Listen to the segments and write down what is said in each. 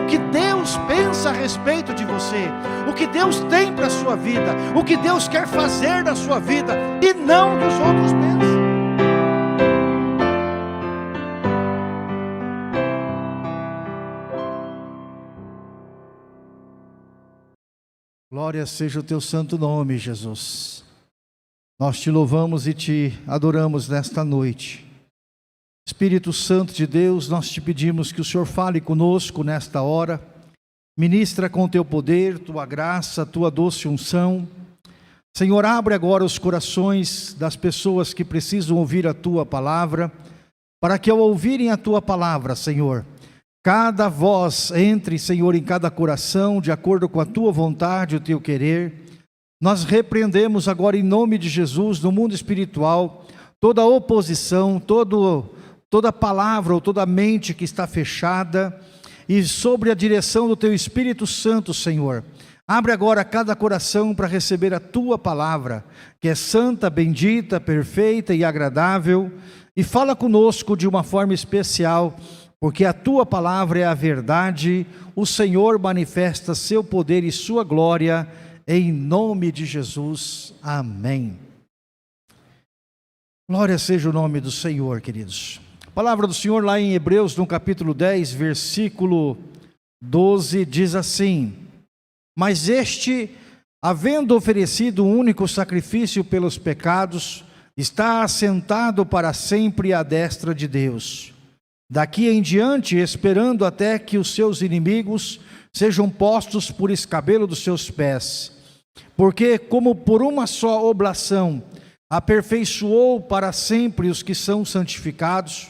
o que Deus pensa a respeito de você, o que Deus tem para a sua vida, o que Deus quer fazer na sua vida, e não o que os outros pensam. Glória seja o teu santo nome, Jesus. Nós te louvamos e te adoramos nesta noite. Espírito Santo de Deus, nós te pedimos que o Senhor fale conosco nesta hora. Ministra com teu poder, tua graça, tua doce unção. Senhor, abre agora os corações das pessoas que precisam ouvir a tua palavra, para que ao ouvirem a tua palavra, Senhor, cada voz entre, Senhor, em cada coração, de acordo com a tua vontade, o teu querer. Nós repreendemos agora em nome de Jesus, no mundo espiritual, toda oposição, toda palavra ou toda mente que está fechada, e sobre a direção do teu Espírito Santo, Senhor. Abre agora cada coração para receber a tua palavra, que é santa, bendita, perfeita e agradável, e fala conosco de uma forma especial, porque a tua palavra é a verdade. O Senhor manifesta seu poder e sua glória, em nome de Jesus, amém. Glória seja o nome do Senhor, queridos. A palavra do Senhor lá em Hebreus, no capítulo 10, versículo 12, diz assim: mas este, havendo oferecido um único sacrifício pelos pecados, está assentado para sempre à destra de Deus. Daqui em diante, esperando até que os seus inimigos sejam postos por escabelo dos seus pés. Porque, como por uma só oblação, aperfeiçoou para sempre os que são santificados,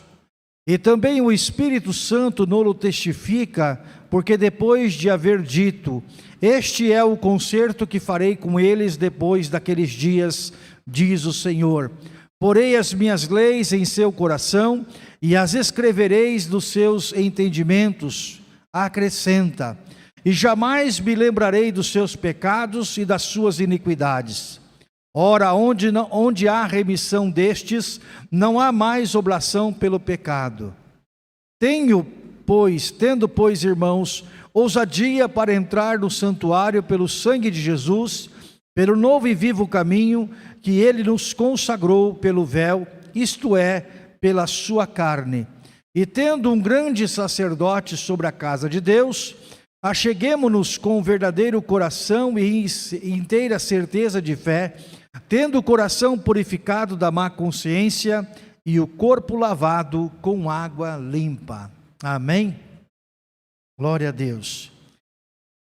e também o Espírito Santo nolo testifica, porque depois de haver dito: este é o concerto que farei com eles depois daqueles dias, diz o Senhor. Porei as minhas leis em seu coração, e as escrevereis nos seus entendimentos, acrescenta, e jamais me lembrarei dos seus pecados e das suas iniquidades. Ora, onde há remissão destes, não há mais oblação pelo pecado. Tendo, pois, irmãos, ousadia para entrar no santuário pelo sangue de Jesus, pelo novo e vivo caminho que ele nos consagrou pelo véu, isto é, pela sua carne. E tendo um grande sacerdote sobre a casa de Deus, acheguemo-nos com verdadeiro coração e inteira certeza de fé, tendo o coração purificado da má consciência e o corpo lavado com água limpa. Amém? Glória a Deus.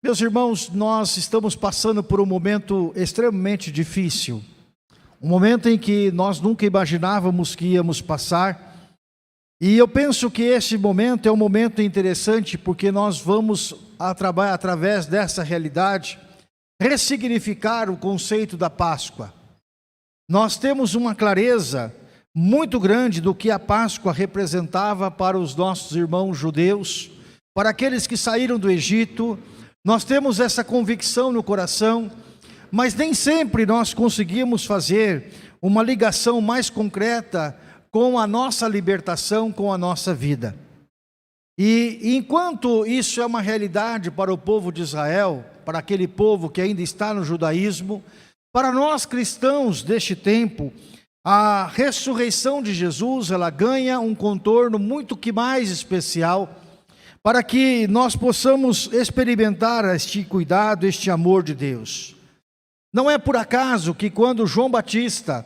Meus irmãos, nós estamos passando por um momento extremamente difícil, um momento em que nós nunca imaginávamos que íamos passar, e eu penso que esse momento é um momento interessante, porque nós vamos, através dessa realidade, ressignificar o conceito da Páscoa. Nós temos uma clareza muito grande do que a Páscoa representava para os nossos irmãos judeus, para aqueles que saíram do Egito. Nós temos essa convicção no coração, mas nem sempre nós conseguimos fazer uma ligação mais concreta com a nossa libertação, com a nossa vida. E enquanto isso é uma realidade para o povo de Israel, para aquele povo que ainda está no judaísmo, para nós cristãos deste tempo, a ressurreição de Jesus, ela ganha um contorno muito que mais especial, para que nós possamos experimentar este cuidado, este amor de Deus. Não é por acaso que quando João Batista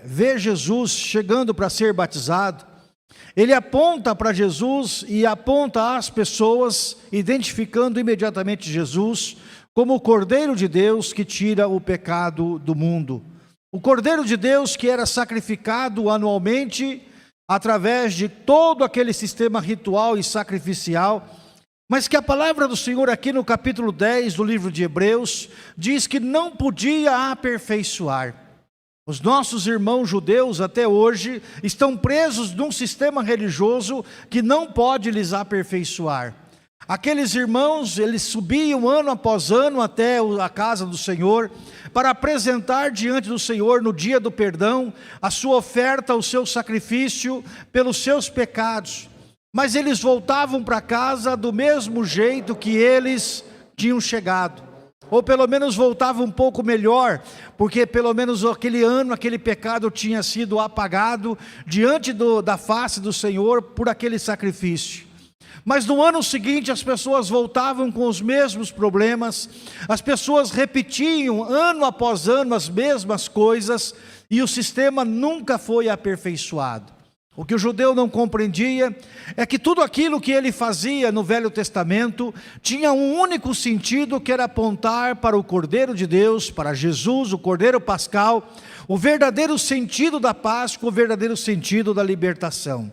vê Jesus chegando para ser batizado, ele aponta para Jesus e aponta às pessoas, identificando imediatamente Jesus como o Cordeiro de Deus que tira o pecado do mundo. O Cordeiro de Deus que era sacrificado anualmente através de todo aquele sistema ritual e sacrificial, mas que a palavra do Senhor aqui no capítulo 10 do livro de Hebreus diz que não podia aperfeiçoar. Os nossos irmãos judeus até hoje estão presos num sistema religioso que não pode lhes aperfeiçoar. Aqueles irmãos, eles subiam ano após ano até a casa do Senhor para apresentar diante do Senhor no dia do perdão a sua oferta, o seu sacrifício pelos seus pecados. mas eles voltavam para casa do mesmo jeito que eles tinham chegado, ou pelo menos voltavam um pouco melhor, porque pelo menos aquele ano, aquele pecado tinha sido apagado diante da face do Senhor por aquele sacrifício. Mas no ano seguinte as pessoas voltavam com os mesmos problemas, as pessoas repetiam ano após ano as mesmas coisas, e o sistema nunca foi aperfeiçoado. O que o judeu não compreendia é que tudo aquilo que ele fazia no Velho Testamento tinha um único sentido, que era apontar para o Cordeiro de Deus, para Jesus, o Cordeiro Pascal, o verdadeiro sentido da Páscoa, o verdadeiro sentido da libertação.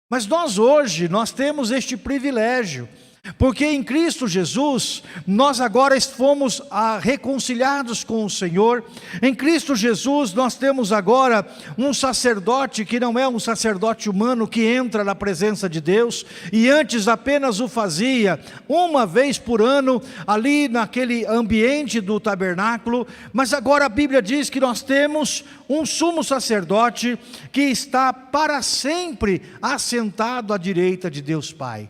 Mas nós hoje, nós temos este privilégio, porque em Cristo Jesus, nós agora fomos reconciliados com o Senhor. Em Cristo Jesus, nós temos agora um sacerdote que não é um sacerdote humano, que entra na presença de Deus, e antes apenas o fazia uma vez por ano, ali naquele ambiente do tabernáculo. Mas agora a Bíblia diz que nós temos um sumo sacerdote, que está para sempre assentado à direita de Deus Pai.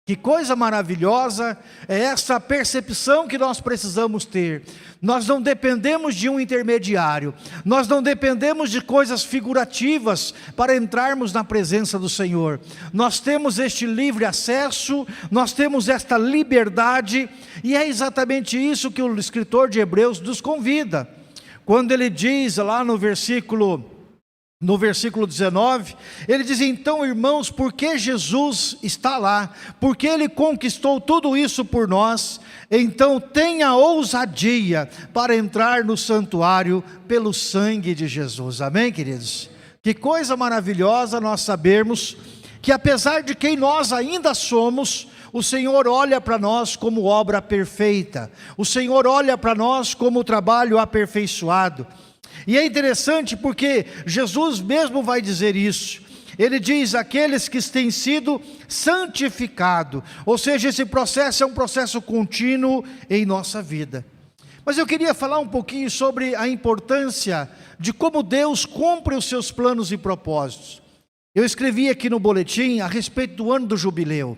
Que coisa maravilhosa é essa percepção que nós precisamos ter. Nós não dependemos de um intermediário, nós não dependemos de coisas figurativas para entrarmos na presença do Senhor. Nós temos este livre acesso, nós temos esta liberdade, e é exatamente isso que o escritor de Hebreus nos convida. Quando ele diz lá no versículo 19, ele diz: então, irmãos, porque Jesus está lá, porque Ele conquistou tudo isso por nós, então tenha ousadia para entrar no santuário pelo sangue de Jesus. Amém, queridos? Que coisa maravilhosa nós sabermos que, apesar de quem nós ainda somos, o Senhor olha para nós como obra perfeita, o Senhor olha para nós como trabalho aperfeiçoado. E é interessante porque Jesus mesmo vai dizer isso. Ele diz: aqueles que têm sido santificados. Ou seja, esse processo é um processo contínuo em nossa vida. Mas eu queria falar um pouquinho sobre a importância de como Deus cumpre os seus planos e propósitos. Eu escrevi aqui no boletim a respeito do ano do jubileu.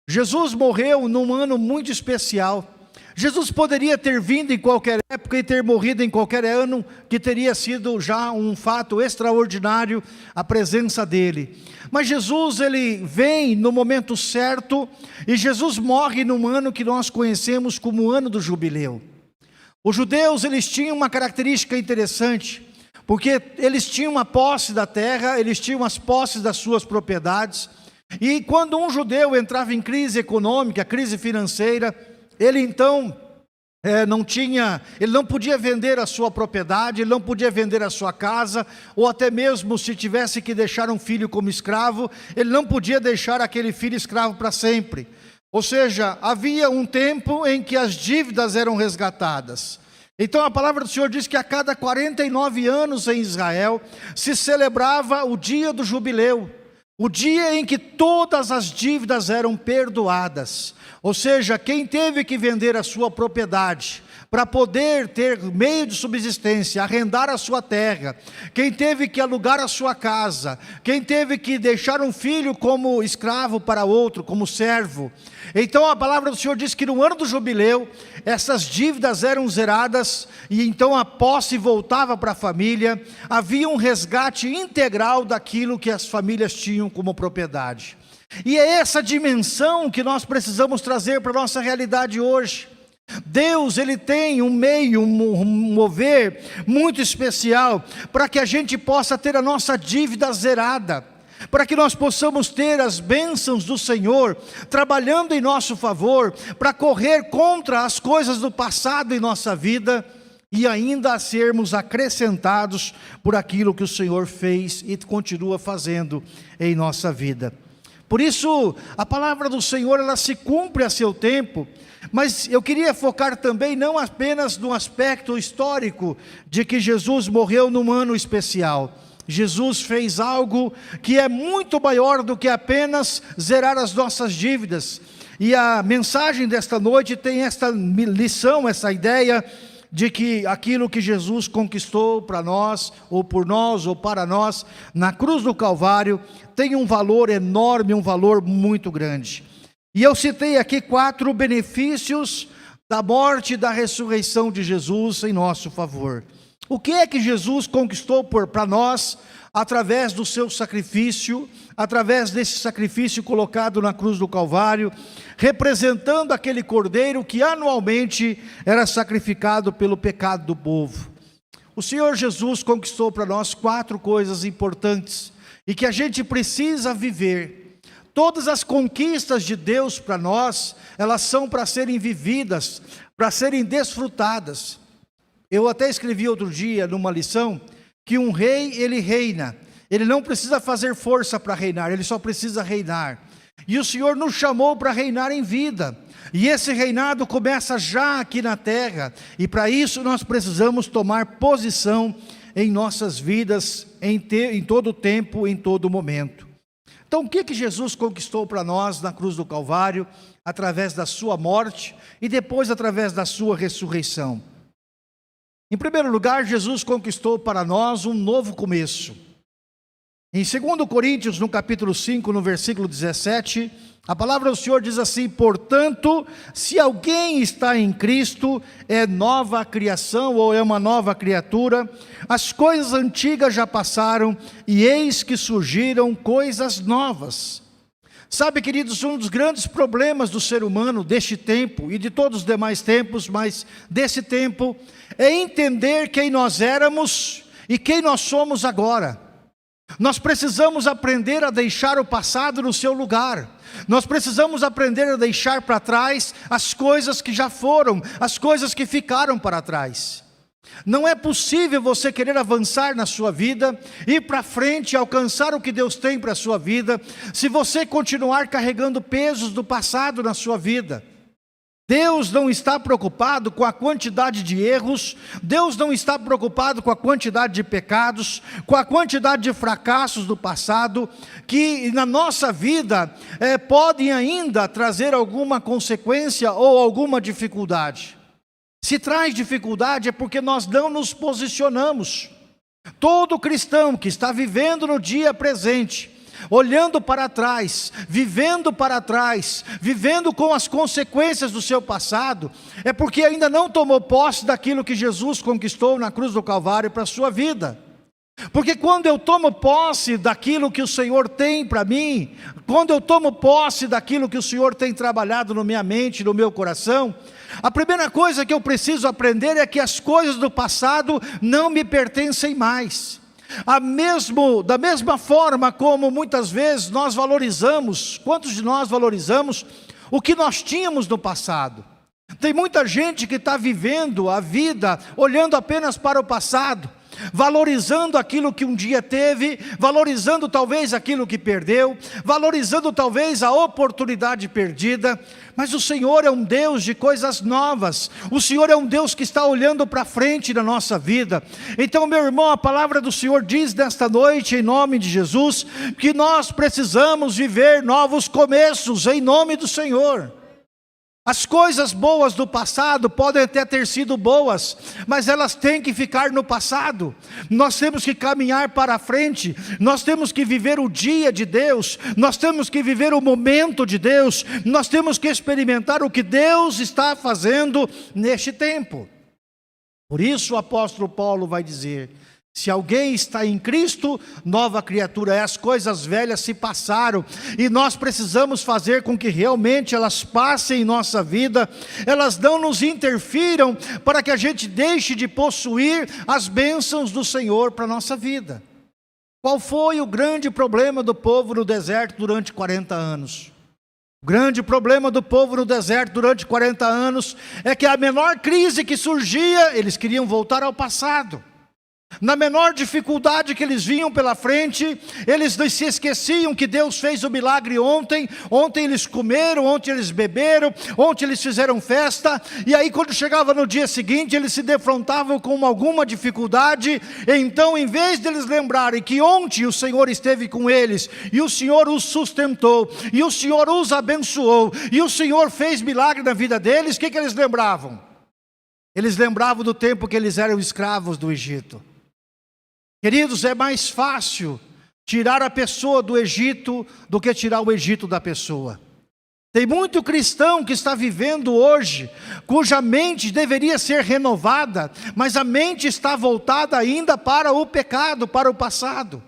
Jesus morreu num ano muito especial. Jesus poderia ter vindo em qualquer época e ter morrido em qualquer ano, que teria sido já um fato extraordinário a presença dele. Mas Jesus, ele vem no momento certo, e Jesus morre num ano que nós conhecemos como o ano do jubileu. Os judeus, eles tinham uma característica interessante, porque eles tinham a posse da terra, eles tinham as posses das suas propriedades, e quando um judeu entrava em crise econômica, crise financeira, ele então ele não podia vender a sua propriedade, ele não podia vender a sua casa, ou até mesmo se tivesse que deixar um filho como escravo, ele não podia deixar aquele filho escravo para sempre. Ou seja, havia um tempo em que as dívidas eram resgatadas. Então a palavra do Senhor diz que a cada 49 anos em Israel se celebrava o dia do jubileu, o dia em que todas as dívidas eram perdoadas. Ou seja, quem teve que vender a sua propriedade para poder ter meio de subsistência, arrendar a sua terra, quem teve que alugar a sua casa, quem teve que deixar um filho como escravo para outro, como servo. Então a palavra do Senhor diz que no ano do jubileu, essas dívidas eram zeradas, e então a posse voltava para a família, havia um resgate integral daquilo que as famílias tinham como propriedade. E é essa dimensão que nós precisamos trazer para a nossa realidade hoje. Deus, ele tem um meio, um mover muito especial para que a gente possa ter a nossa dívida zerada, para que nós possamos ter as bênçãos do Senhor trabalhando em nosso favor, para correr contra as coisas do passado em nossa vida e ainda sermos acrescentados por aquilo que o Senhor fez e continua fazendo em nossa vida. Por isso, a palavra do Senhor, ela se cumpre a seu tempo, mas eu queria focar também não apenas no aspecto histórico de que Jesus morreu num ano especial. Jesus fez algo que é muito maior do que apenas zerar as nossas dívidas. E a mensagem desta noite tem esta lição, essa ideia de que aquilo que Jesus conquistou para nós, ou por nós, ou para nós, na cruz do Calvário, tem um valor enorme, um valor muito grande. E eu citei aqui 4 benefícios da morte e da ressurreição de Jesus em nosso favor. O que é que Jesus conquistou para nós, através do seu sacrifício, através desse sacrifício colocado na cruz do Calvário, representando aquele cordeiro que anualmente era sacrificado pelo pecado do povo? O Senhor Jesus conquistou para nós 4 coisas importantes, e que a gente precisa viver. Todas as conquistas de Deus para nós, elas são para serem vividas, para serem desfrutadas. Eu até escrevi outro dia numa lição, que um rei, ele reina, ele não precisa fazer força para reinar, ele só precisa reinar. E o Senhor nos chamou para reinar em vida, e esse reinado começa já aqui na terra, e para isso nós precisamos tomar posição em nossas vidas, em todo o tempo, em todo momento. Então o que Jesus conquistou para nós na cruz do Calvário, através da sua morte, e depois através da sua ressurreição? Em primeiro lugar, Jesus conquistou para nós um novo começo. Em 2 Coríntios, no capítulo 5, no versículo 17, a palavra do Senhor diz assim: portanto, se alguém está em Cristo, é nova criação, ou é uma nova criatura, as coisas antigas já passaram, e eis que surgiram coisas novas. Sabe, queridos, um dos grandes problemas do ser humano deste tempo, e de todos os demais tempos, mas desse tempo, é entender quem nós éramos e quem nós somos agora. Nós precisamos aprender a deixar o passado no seu lugar. Nós precisamos aprender a deixar para trás as coisas que já foram, as coisas que ficaram para trás. Não é possível você querer avançar na sua vida, ir para frente, alcançar o que Deus tem para a sua vida, se você continuar carregando pesos do passado na sua vida. Deus não está preocupado com a quantidade de erros, Deus não está preocupado com a quantidade de pecados, com a quantidade de fracassos do passado, que na nossa vida podem ainda trazer alguma consequência ou alguma dificuldade. Se traz dificuldade é porque nós não nos posicionamos. Todo cristão que está vivendo no dia presente, olhando para trás, vivendo com as consequências do seu passado, é porque ainda não tomou posse daquilo que Jesus conquistou na cruz do Calvário para a sua vida. Porque quando eu tomo posse daquilo que o Senhor tem para mim, quando eu tomo posse daquilo que o Senhor tem trabalhado na minha mente, no meu coração, a primeira coisa que eu preciso aprender é que as coisas do passado não me pertencem mais. Da mesma forma como muitas vezes nós valorizamos, quantos de nós valorizamos o que nós tínhamos no passado? Tem muita gente que está vivendo a vida olhando apenas para o passado, valorizando aquilo que um dia teve, valorizando talvez aquilo que perdeu, valorizando talvez a oportunidade perdida. Mas o Senhor é um Deus de coisas novas, o Senhor é um Deus que está olhando para frente na nossa vida. Então, meu irmão, a palavra do Senhor diz nesta noite, em nome de Jesus, que nós precisamos viver novos começos, em nome do Senhor. As coisas boas do passado podem até ter sido boas, mas elas têm que ficar no passado. Nós temos que caminhar para frente, nós temos que viver o dia de Deus, nós temos que viver o momento de Deus, nós temos que experimentar o que Deus está fazendo neste tempo. Por isso o apóstolo Paulo vai dizer: se alguém está em Cristo, nova criatura é, as coisas velhas se passaram, e nós precisamos fazer com que realmente elas passem em nossa vida, elas não nos interfiram, para que a gente deixe de possuir as bênçãos do Senhor para a nossa vida. Qual foi o grande problema do povo no deserto durante 40 anos? O grande problema do povo no deserto durante 40 anos é que a menor crise que surgia, eles queriam voltar ao passado. Na menor dificuldade que eles vinham pela frente, eles se esqueciam que Deus fez o milagre ontem. Ontem eles comeram, ontem eles beberam, ontem eles fizeram festa. E aí quando chegava no dia seguinte, eles se defrontavam com alguma dificuldade. Então, em vez de eles lembrarem que ontem o Senhor esteve com eles, e o Senhor os sustentou, e o Senhor os abençoou, e o Senhor fez milagre na vida deles, o que eles lembravam? Eles lembravam do tempo que eles eram escravos do Egito. Queridos, é mais fácil tirar a pessoa do Egito do que tirar o Egito da pessoa. Tem muito cristão que está vivendo hoje, cuja mente deveria ser renovada, mas a mente está voltada ainda para o pecado, para o passado.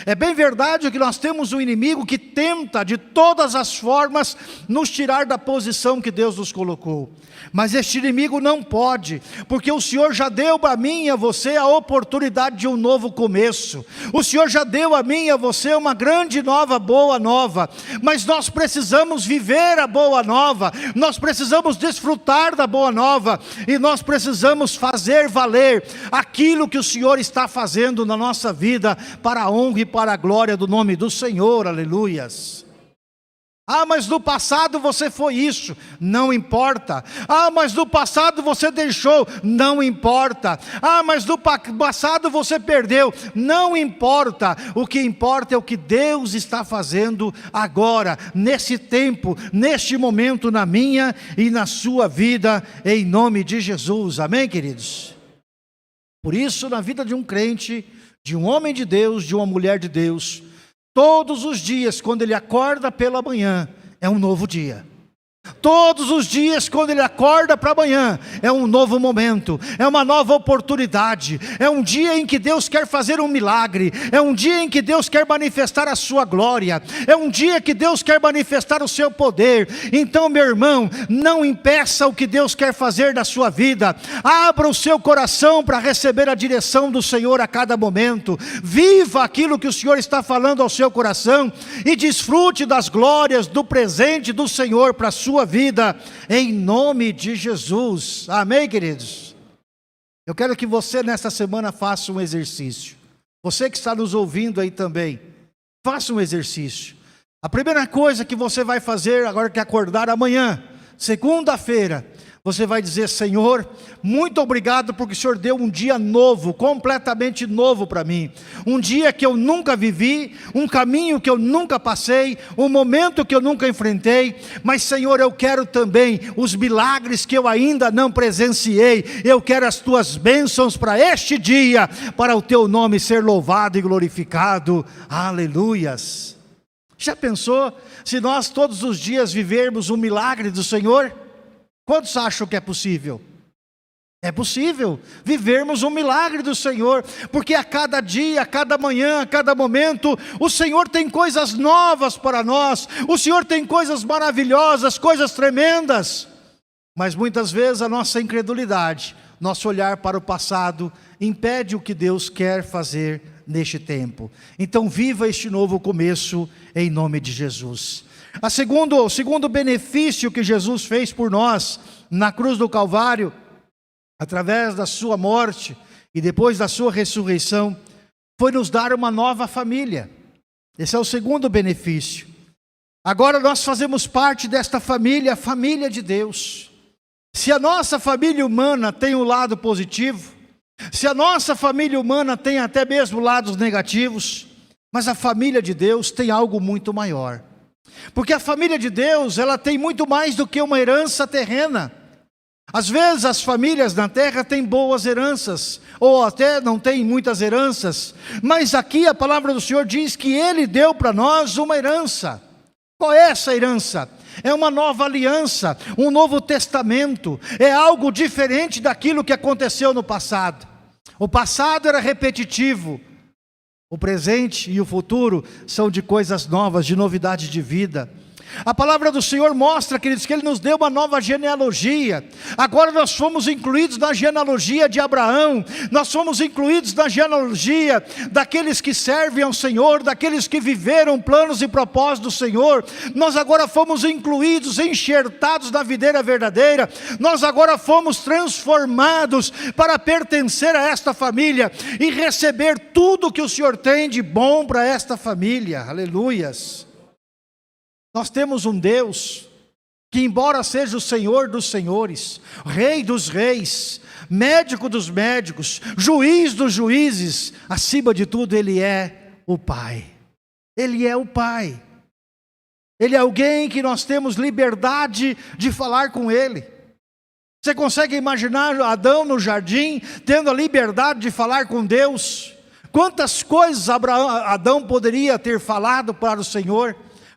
É bem verdade que nós temos um inimigo que tenta de todas as formas nos tirar da posição que Deus nos colocou. Mas este inimigo não pode, porque o Senhor já deu a mim e a você a oportunidade de um novo começo. O Senhor já deu a mim e a você uma grande nova, boa nova. Mas nós precisamos viver a boa nova, nós precisamos desfrutar da boa nova, e nós precisamos fazer valer aquilo que o Senhor está fazendo na nossa vida, para a honra e para a glória do nome do Senhor, aleluias. Ah, mas no passado você foi isso, não importa. Ah, mas no passado você deixou, não importa. Ah, mas no passado você perdeu, não importa. O que importa é o que Deus está fazendo agora, nesse tempo, neste momento, na minha e na sua vida, em nome de Jesus, amém, queridos? Por isso, na vida de um crente, de um homem de Deus, de uma mulher de Deus, todos os dias, quando ele acorda pela manhã, é um novo dia. Todos os dias, quando ele acorda para amanhã, é um novo momento, é uma nova oportunidade, é um dia em que Deus quer fazer um milagre, é um dia em que Deus quer manifestar a sua glória, é um dia que Deus quer manifestar o seu poder. Então, meu irmão, não impeça o que Deus quer fazer na sua vida, abra o seu coração para receber a direção do Senhor a cada momento, viva aquilo que o Senhor está falando ao seu coração, e desfrute das glórias do presente do Senhor para a sua vida, em nome de Jesus, amém, queridos? Eu quero que você nesta semana faça um exercício, você que está nos ouvindo aí também, faça um exercício. A primeira coisa que você vai fazer agora que acordar amanhã, segunda-feira, você vai dizer: Senhor, muito obrigado porque o Senhor deu um dia novo, completamente novo para mim. Um dia que eu nunca vivi, um caminho que eu nunca passei, um momento que eu nunca enfrentei. Mas, Senhor, eu quero também os milagres que eu ainda não presenciei. Eu quero as Tuas bênçãos para este dia, para o Teu nome ser louvado e glorificado. Aleluias. Já pensou se nós todos os dias vivermos um milagre do Senhor? Quantos acham que é possível? É possível vivermos um milagre do Senhor, porque a cada dia, a cada manhã, a cada momento, o Senhor tem coisas novas para nós, o Senhor tem coisas maravilhosas, coisas tremendas. Mas muitas vezes a nossa incredulidade, nosso olhar para o passado, impede o que Deus quer fazer neste tempo. Então viva este novo começo em nome de Jesus. O segundo benefício que Jesus fez por nós na cruz do Calvário, através da sua morte e depois da sua ressurreição, foi nos dar uma nova família. Esse é o segundo benefício. Agora nós fazemos parte desta família, a família de Deus. Se a nossa família humana tem um lado positivo, se a nossa família humana tem até mesmo lados negativos, mas a família de Deus tem algo muito maior. Porque a família de Deus, ela tem muito mais do que uma herança terrena. Às vezes as famílias na terra têm boas heranças, ou até não têm muitas heranças, mas aqui a palavra do Senhor diz que Ele deu para nós uma herança. Qual é essa herança? É uma nova aliança, um novo testamento, é algo diferente daquilo que aconteceu no passado. O passado era repetitivo, o presente e o futuro são de coisas novas, de novidade de vida. A palavra do Senhor mostra, queridos, que Ele nos deu uma nova genealogia. Agora nós fomos incluídos na genealogia de Abraão, nós fomos incluídos na genealogia daqueles que servem ao Senhor, daqueles que viveram planos e propósitos do Senhor. Nós agora fomos incluídos, enxertados na videira verdadeira. Nós agora fomos transformados para pertencer a esta família e receber tudo que o Senhor tem de bom para esta família. Aleluias. Nós temos um Deus que, embora seja o Senhor dos senhores, Rei dos reis, médico dos médicos, juiz dos juízes, acima de tudo Ele é o Pai. Ele é o Pai. Ele é alguém que nós temos liberdade de falar com Ele. Você consegue imaginar Adão no jardim, tendo a liberdade de falar com Deus? Quantas coisas Adão poderia ter falado para o Senhor?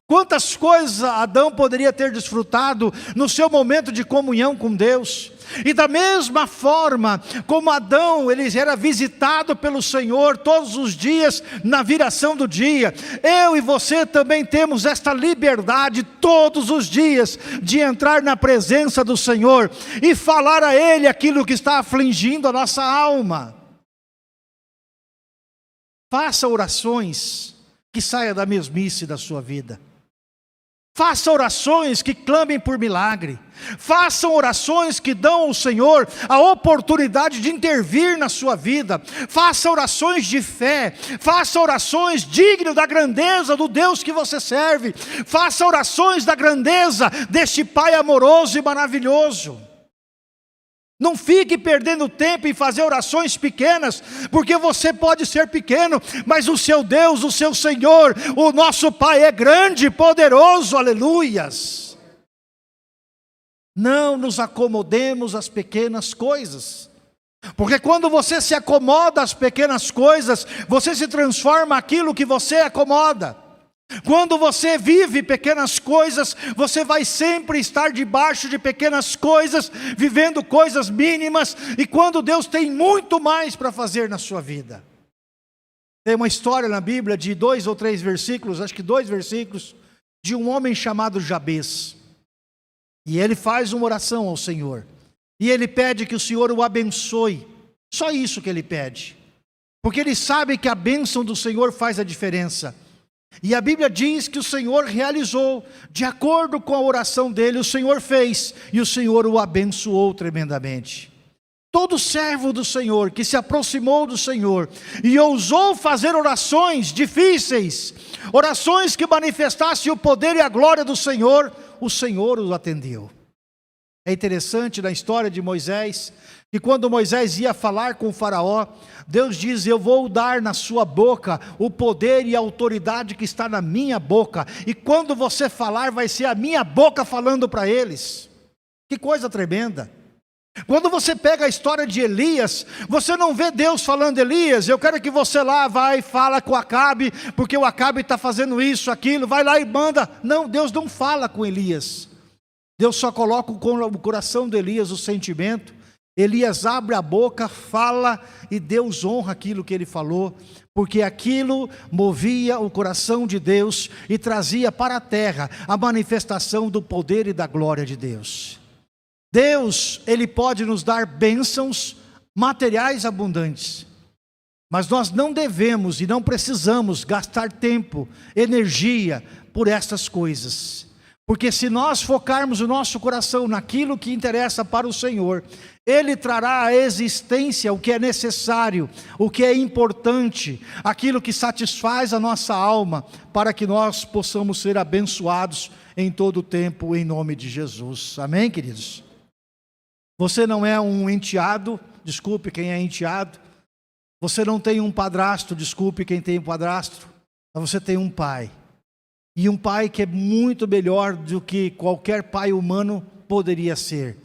Quantas coisas Adão poderia ter desfrutado no seu momento de comunhão com Deus? E da mesma forma como Adão, ele era visitado pelo Senhor todos os dias, na viração do dia, eu e você também temos esta liberdade todos os dias, de entrar na presença do Senhor, e falar a Ele aquilo que está afligindo a nossa alma. Faça orações que saia da mesmice da sua vida. Faça orações que clamem por milagre. Façam orações que dão ao Senhor a oportunidade de intervir na sua vida. Faça orações de fé. Faça orações dignas da grandeza do Deus que você serve. Faça orações da grandeza deste Pai amoroso e maravilhoso. Não fique perdendo tempo em fazer orações pequenas, porque você pode ser pequeno, mas o seu Deus, o seu Senhor, o nosso Pai é grande e poderoso, aleluias. Não nos acomodemos às pequenas coisas, porque quando você se acomoda às pequenas coisas, você se transforma naquilo que você acomoda. Quando você vive pequenas coisas, você vai sempre estar debaixo de pequenas coisas, vivendo coisas mínimas, e quando Deus tem muito mais para fazer na sua vida. Tem uma história na Bíblia de 2 ou 3 versículos, acho que 2 versículos, de um homem chamado Jabez. E ele faz uma oração ao Senhor, e ele pede que o Senhor o abençoe. Só isso que ele pede, porque ele sabe que a bênção do Senhor faz a diferença. E a Bíblia diz que o Senhor realizou, de acordo com a oração dele, o Senhor fez, e o Senhor o abençoou tremendamente. Todo servo do Senhor que se aproximou do Senhor e ousou fazer orações difíceis, orações que manifestassem o poder e a glória do Senhor, o Senhor o atendeu. É interessante na história de Moisés, que quando Moisés ia falar com o faraó, Deus diz: eu vou dar na sua boca o poder e a autoridade que está na minha boca, e quando você falar, vai ser a minha boca falando para eles. Que coisa tremenda! Quando você pega a história de Elias, você não vê Deus falando: Elias, eu quero que você lá vai e fala com Acabe, porque o Acabe está fazendo isso, aquilo, vai lá e manda. Não, Deus não fala com Elias. Deus só coloca no coração de Elias o sentimento. Elias abre a boca, fala, e Deus honra aquilo que ele falou, porque aquilo movia o coração de Deus e trazia para a terra a manifestação do poder e da glória de Deus. Deus, Ele pode nos dar bênçãos materiais abundantes, mas nós não devemos e não precisamos gastar tempo, energia por essas coisas, porque se nós focarmos o nosso coração naquilo que interessa para o Senhor, Ele trará à existência o que é necessário, o que é importante, aquilo que satisfaz a nossa alma, para que nós possamos ser abençoados em todo o tempo, em nome de Jesus. Amém, queridos? Você não é um enteado, desculpe quem é enteado. Você não tem um padrasto, desculpe quem tem um padrasto. Mas você tem um pai. E um pai que é muito melhor do que qualquer pai humano poderia ser.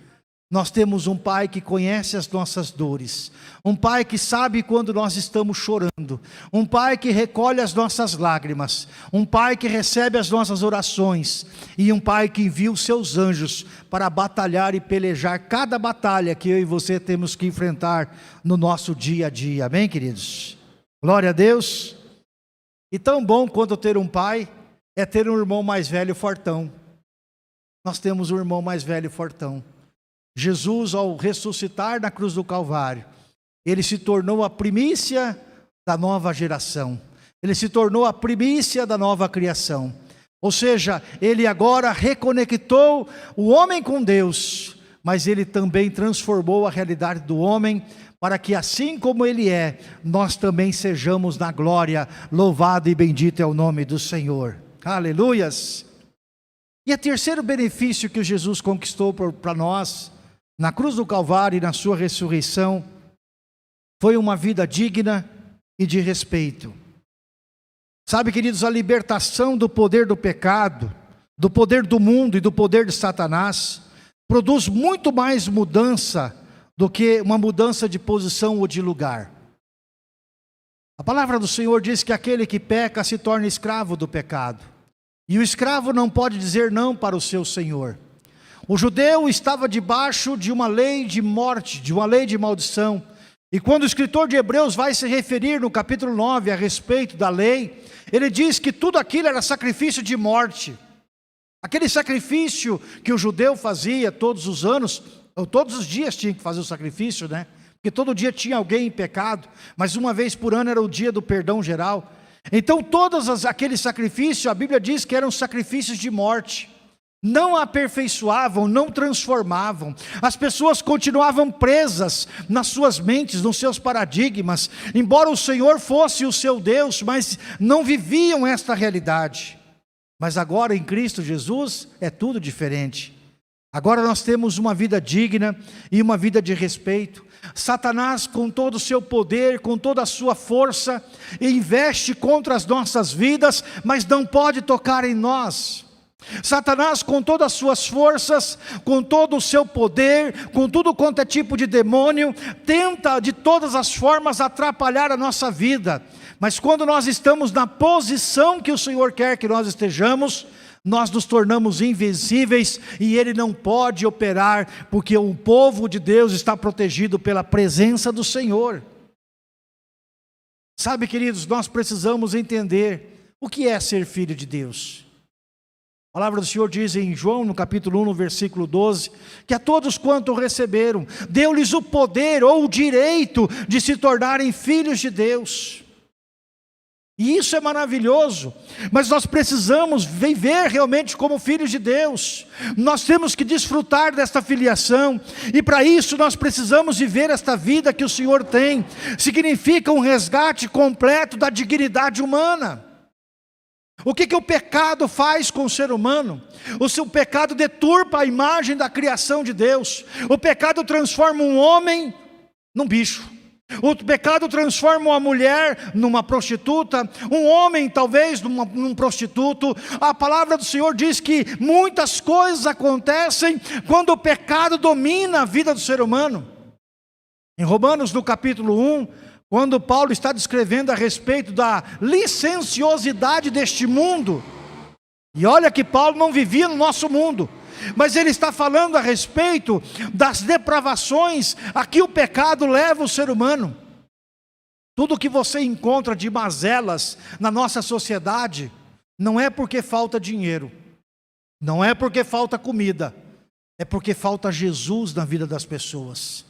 Nós temos um pai que conhece as nossas dores, um pai que sabe quando nós estamos chorando, um pai que recolhe as nossas lágrimas, um pai que recebe as nossas orações, e um pai que envia os seus anjos para batalhar e pelejar cada batalha que eu e você temos que enfrentar no nosso dia a dia. Amém, queridos? Glória a Deus. E tão bom quanto ter um pai é ter um irmão mais velho fortão. Nós temos um irmão mais velho fortão. Jesus, ao ressuscitar na cruz do Calvário, Ele se tornou a primícia da nova geração. Ele se tornou a primícia da nova criação. Ou seja, Ele agora reconectou o homem com Deus, mas Ele também transformou a realidade do homem, para que assim como Ele é, nós também sejamos na glória. Louvado e bendito é o nome do Senhor. Aleluias! E o terceiro benefício que Jesus conquistou para nós, na cruz do Calvário e na sua ressurreição, foi uma vida digna e de respeito. Sabe, queridos, a libertação do poder do pecado, do poder do mundo e do poder de Satanás, produz muito mais mudança do que uma mudança de posição ou de lugar. A palavra do Senhor diz que aquele que peca se torna escravo do pecado. E o escravo não pode dizer não para o seu senhor. O judeu estava debaixo de uma lei de morte, de uma lei de maldição. E quando o escritor de Hebreus vai se referir no capítulo 9 a respeito da lei, ele diz que tudo aquilo era sacrifício de morte. Aquele sacrifício que o judeu fazia todos os anos, ou todos os dias tinha que fazer o sacrifício, né? Porque todo dia tinha alguém em pecado, mas uma vez por ano era o dia do perdão geral. Então todos aqueles sacrifícios, a Bíblia diz que eram sacrifícios de morte. Não aperfeiçoavam, não transformavam. As pessoas continuavam presas nas suas mentes, nos seus paradigmas. Embora o Senhor fosse o seu Deus, mas não viviam esta realidade. Mas agora em Cristo Jesus é tudo diferente. Agora nós temos uma vida digna e uma vida de respeito. Satanás, com todo o seu poder, com toda a sua força, investe contra as nossas vidas, mas não pode tocar em nós. Satanás, com todas as suas forças, com todo o seu poder, com tudo quanto é tipo de demônio, tenta de todas as formas atrapalhar a nossa vida. Mas quando nós estamos na posição que o Senhor quer que nós estejamos, nós nos tornamos invencíveis e ele não pode operar, porque o povo de Deus está protegido pela presença do Senhor. Sabe, queridos, nós precisamos entender o que é ser filho de Deus. A palavra do Senhor diz em João, no capítulo 1, no versículo 12, que a todos quanto receberam, deu-lhes o poder ou o direito de se tornarem filhos de Deus. E isso é maravilhoso, mas nós precisamos viver realmente como filhos de Deus. Nós temos que desfrutar desta filiação, e para isso nós precisamos viver esta vida que o Senhor tem. Significa um resgate completo da dignidade humana. O que o pecado faz com o ser humano? O seu pecado deturpa a imagem da criação de Deus. O pecado transforma um homem num bicho. O pecado transforma uma mulher numa prostituta, um homem talvez num prostituto. A palavra do Senhor diz que muitas coisas acontecem quando o pecado domina a vida do ser humano. Em Romanos, no capítulo 1, quando Paulo está descrevendo a respeito da licenciosidade deste mundo, e olha que Paulo não vivia no nosso mundo, mas ele está falando a respeito das depravações a que o pecado leva o ser humano. Tudo que você encontra de mazelas na nossa sociedade, não é porque falta dinheiro, não é porque falta comida, é porque falta Jesus na vida das pessoas.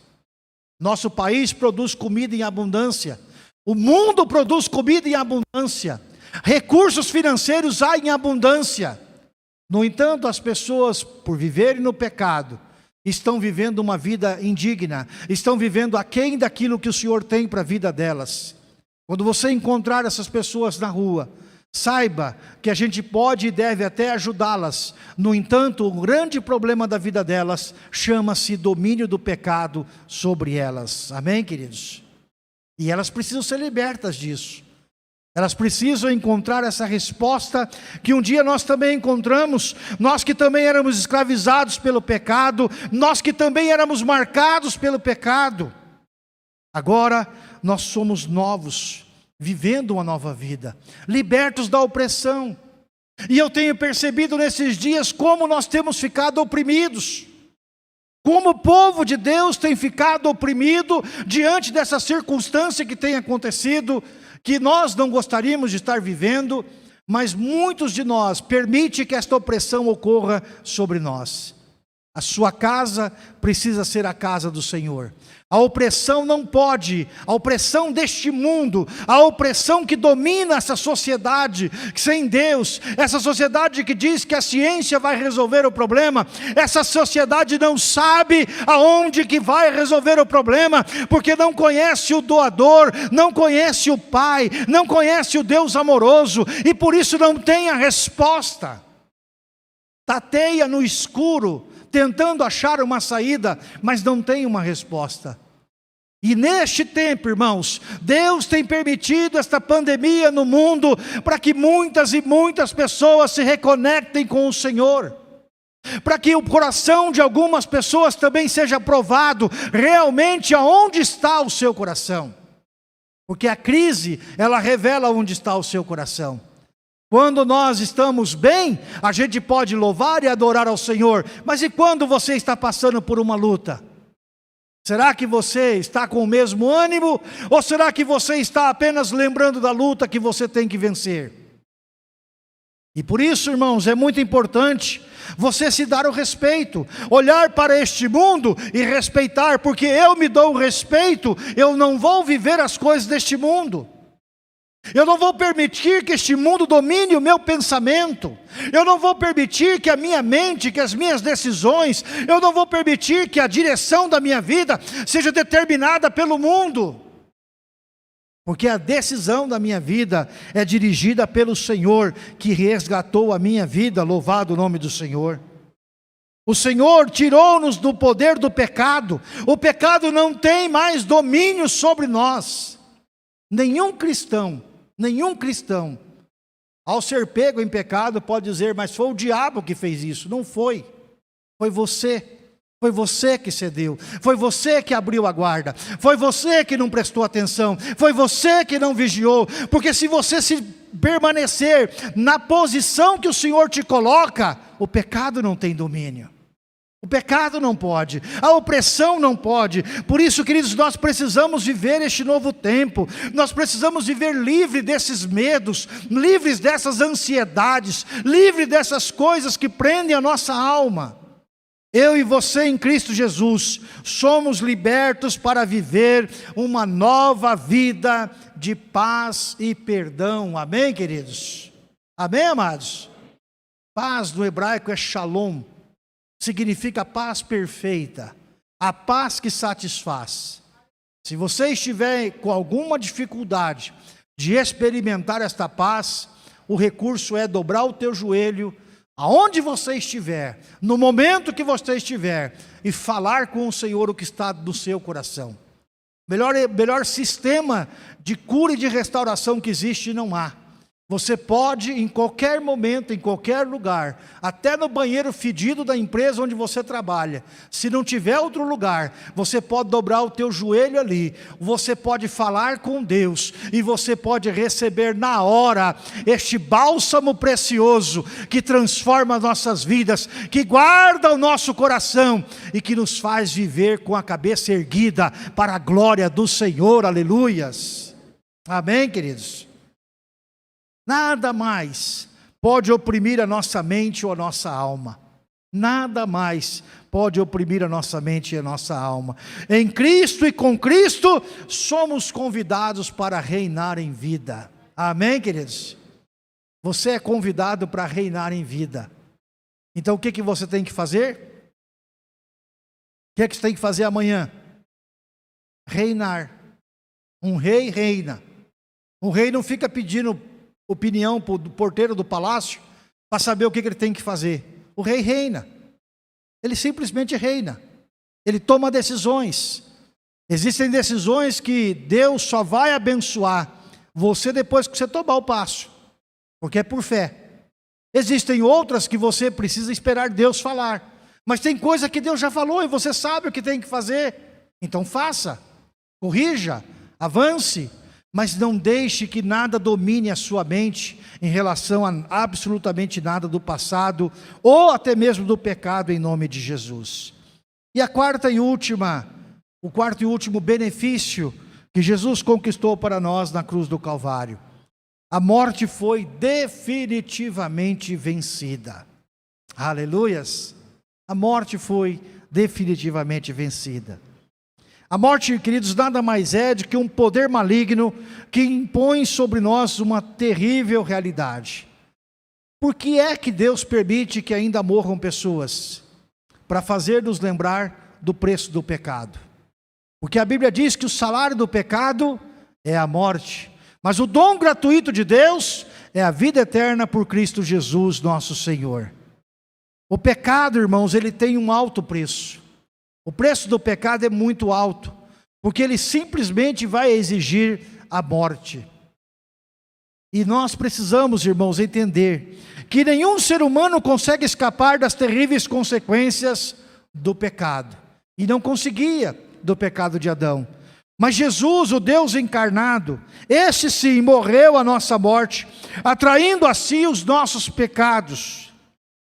Nosso país produz comida em abundância, o mundo produz comida em abundância, recursos financeiros há em abundância. No entanto, as pessoas, por viverem no pecado, estão vivendo uma vida indigna, estão vivendo aquém daquilo que o Senhor tem para a vida delas. Quando você encontrar essas pessoas na rua, saiba que a gente pode e deve até ajudá-las. No entanto, o grande problema da vida delas chama-se domínio do pecado sobre elas. Amém, queridos? E elas precisam ser libertas disso. Elas precisam encontrar essa resposta que um dia nós também encontramos, nós que também éramos escravizados pelo pecado, nós que também éramos marcados pelo pecado. Agora nós somos novos, vivendo uma nova vida, libertos da opressão. E eu tenho percebido nesses dias como nós temos ficado oprimidos, como o povo de Deus tem ficado oprimido diante dessa circunstância que tem acontecido, que nós não gostaríamos de estar vivendo, mas muitos de nós permitem que esta opressão ocorra sobre nós. A sua casa precisa ser a casa do Senhor. A opressão não pode, a opressão deste mundo, a opressão que domina essa sociedade sem Deus, essa sociedade que diz que a ciência vai resolver o problema, essa sociedade não sabe aonde que vai resolver o problema, porque não conhece o doador, não conhece o Pai, não conhece o Deus amoroso, e por isso não tem a resposta. Tateia no escuro, tentando achar uma saída, mas não tem uma resposta. E neste tempo, irmãos, Deus tem permitido esta pandemia no mundo, para que muitas e muitas pessoas se reconectem com o Senhor. para que o coração de algumas pessoas também seja provado realmente aonde está o seu coração. Porque a crise, ela revela onde está o seu coração. Quando nós estamos bem, a gente pode louvar e adorar ao Senhor. Mas e quando você está passando por uma luta? Será que você está com o mesmo ânimo? Ou será que você está apenas lembrando da luta que você tem que vencer? E por isso, irmãos, é muito importante você se dar o respeito, olhar para este mundo e respeitar, porque eu me dou o respeito, eu não vou viver as coisas deste mundo. Eu não vou permitir que este mundo domine o meu pensamento. Eu não vou permitir que a minha mente, que as minhas decisões, eu não vou permitir que a direção da minha vida seja determinada pelo mundo. Porque a decisão da minha vida é dirigida pelo Senhor, que resgatou a minha vida, louvado o nome do Senhor. O Senhor tirou-nos do poder do pecado. O pecado não tem mais domínio sobre nós. Nenhum cristão, ao ser pego em pecado, pode dizer, mas foi o diabo que fez isso. Não foi, foi você. Foi você que cedeu, foi você que abriu a guarda, foi você que não prestou atenção, foi você que não vigiou, porque se você se permanecer na posição que o Senhor te coloca, o pecado não tem domínio, o pecado não pode, a opressão não pode. Por isso, queridos, nós precisamos viver este novo tempo, nós precisamos viver livre desses medos, livres dessas ansiedades, livre dessas coisas que prendem a nossa alma. Eu e você em Cristo Jesus somos libertos para viver uma nova vida de paz e perdão. Amém, queridos? Amém, amados? Paz no hebraico é shalom, significa paz perfeita, a paz que satisfaz. Se você estiver com alguma dificuldade de experimentar esta paz, o recurso é dobrar o teu joelho, aonde você estiver, no momento que você estiver, e falar com o Senhor o que está no seu coração. Melhor sistema de cura e de restauração que existe não há. Você pode, em qualquer momento, em qualquer lugar, até no banheiro fedido da empresa onde você trabalha, se não tiver outro lugar, você pode dobrar o teu joelho ali, você pode falar com Deus, e você pode receber na hora este bálsamo precioso, que transforma nossas vidas, que guarda o nosso coração, e que nos faz viver com a cabeça erguida, para a glória do Senhor, aleluias. Amém, queridos? Nada mais pode oprimir a nossa mente ou a nossa alma. Nada mais pode oprimir a nossa mente e a nossa alma. Em Cristo e com Cristo, somos convidados para reinar em vida. Amém, queridos? Você é convidado para reinar em vida. Então o que você tem que fazer? O que você tem que fazer amanhã? Reinar. Um rei reina. Um rei não fica pedindo opinião do porteiro do palácio para saber o que ele tem que fazer. O rei reina, ele simplesmente reina, ele toma decisões. Existem decisões que Deus só vai abençoar você depois que você tomar o passo, porque é por fé. Existem outras que você precisa esperar Deus falar, mas tem coisa que Deus já falou e você sabe o que tem que fazer, então faça, corrija, avance, mas não deixe que nada domine a sua mente em relação a absolutamente nada do passado, ou até mesmo do pecado, em nome de Jesus. E o quarto e último benefício que Jesus conquistou para nós na cruz do Calvário: a morte foi definitivamente vencida. Aleluias! A morte foi definitivamente vencida. A morte, queridos, nada mais é do que um poder maligno que impõe sobre nós uma terrível realidade. Por que é que Deus permite que ainda morram pessoas? Para fazer nos lembrar do preço do pecado. Porque a Bíblia diz que o salário do pecado é a morte, mas o dom gratuito de Deus é a vida eterna por Cristo Jesus, nosso Senhor. O pecado, irmãos, ele tem um alto preço. O preço do pecado é muito alto, porque ele simplesmente vai exigir a morte. E nós precisamos, irmãos, entender que nenhum ser humano consegue escapar das terríveis consequências do pecado. E não conseguia do pecado de Adão. Mas Jesus, o Deus encarnado, esse sim morreu a nossa morte, atraindo a si os nossos pecados.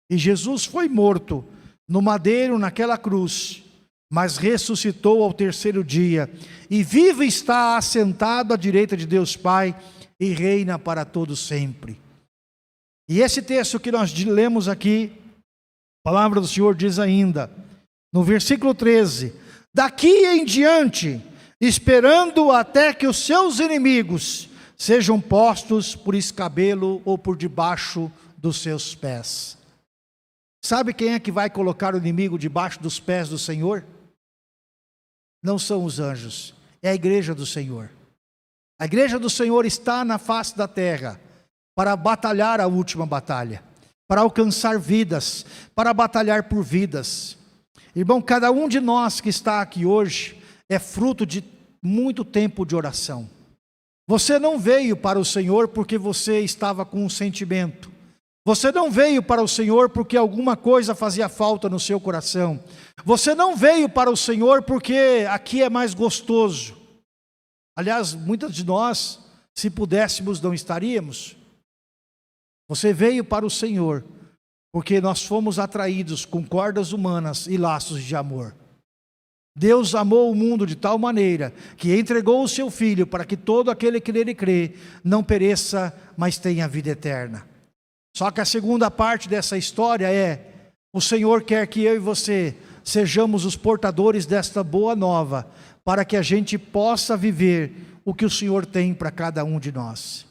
E Jesus foi morto no madeiro, naquela cruz, mas ressuscitou ao terceiro dia, e vivo está assentado à direita de Deus Pai, e reina para todo sempre. E esse texto que nós lemos aqui, a palavra do Senhor diz ainda, no versículo 13, daqui em diante, esperando até que os seus inimigos sejam postos por escabelo ou por debaixo dos seus pés. Sabe quem é que vai colocar o inimigo debaixo dos pés do Senhor? Não são os anjos, é a igreja do Senhor. A igreja do Senhor está na face da terra para batalhar a última batalha, para alcançar vidas, para batalhar por vidas. Irmão, cada um de nós que está aqui hoje é fruto de muito tempo de oração. Você não veio para o Senhor porque você estava com um sentimento. Você não veio para o Senhor porque alguma coisa fazia falta no seu coração. Você não veio para o Senhor porque aqui é mais gostoso. Aliás, muitos de nós, se pudéssemos, não estaríamos. Você veio para o Senhor porque nós fomos atraídos com cordas humanas e laços de amor. Deus amou o mundo de tal maneira que entregou o seu Filho para que todo aquele que nele crê não pereça, mas tenha vida eterna. Só que a segunda parte dessa história é: o Senhor quer que eu e você sejamos os portadores desta boa nova, para que a gente possa viver o que o Senhor tem para cada um de nós.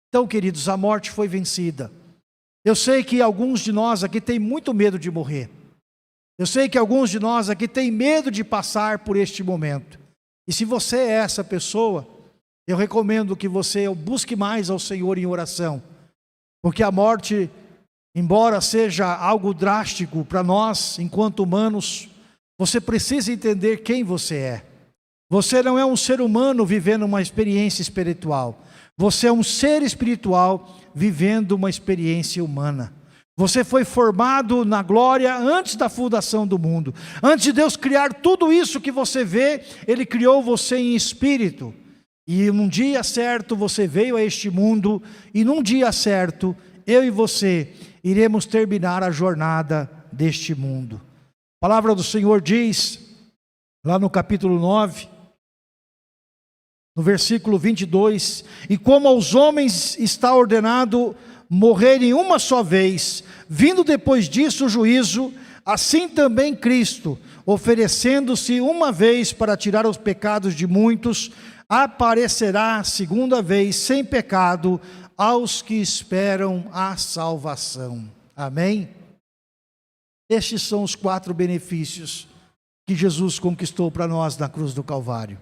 Então, queridos, a morte foi vencida. Eu sei que alguns de nós aqui têm muito medo de morrer. Eu sei que alguns de nós aqui têm medo de passar por este momento. E se você é essa pessoa, eu recomendo que você busque mais ao Senhor em oração. Porque a morte, embora seja algo drástico para nós, enquanto humanos, você precisa entender quem você é. Você não é um ser humano vivendo uma experiência espiritual. Você é um ser espiritual vivendo uma experiência humana. Você foi formado na glória antes da fundação do mundo. Antes de Deus criar tudo isso que você vê, Ele criou você em espírito. E num dia certo você veio a este mundo, e num dia certo, eu e você iremos terminar a jornada deste mundo. A palavra do Senhor diz, lá no capítulo 9, no versículo 22, e como aos homens está ordenado morrerem uma só vez, vindo depois disso o juízo, assim também Cristo, oferecendo-se uma vez para tirar os pecados de muitos, aparecerá segunda vez sem pecado aos que esperam a salvação. Amém? Estes são os 4 benefícios que Jesus conquistou para nós na cruz do Calvário.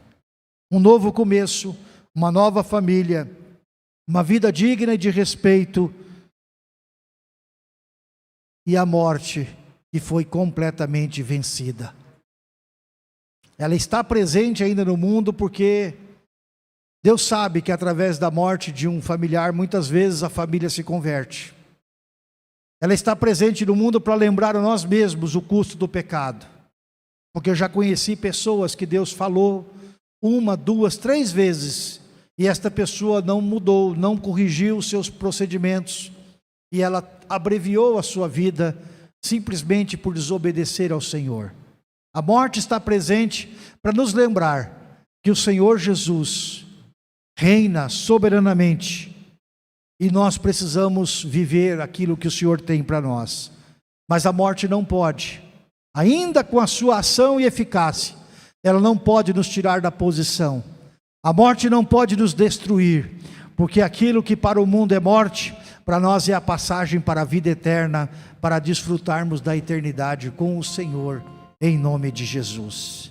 Um novo começo, uma nova família, uma vida digna e de respeito, e a morte que foi completamente vencida. Ela está presente ainda no mundo porque Deus sabe que através da morte de um familiar, muitas vezes a família se converte. Ela está presente no mundo para lembrar a nós mesmos o custo do pecado. Porque eu já conheci pessoas que Deus falou 1, 2, 3 vezes, e esta pessoa não mudou, não corrigiu os seus procedimentos, e ela abreviou a sua vida simplesmente por desobedecer ao Senhor. A morte está presente para nos lembrar que o Senhor Jesus reina soberanamente, e nós precisamos viver aquilo que o Senhor tem para nós. Mas a morte não pode, ainda com a sua ação e eficácia, ela não pode nos tirar da posição. A morte não pode nos destruir, porque aquilo que para o mundo é morte, para nós é a passagem para a vida eterna, para desfrutarmos da eternidade com o Senhor, em nome de Jesus.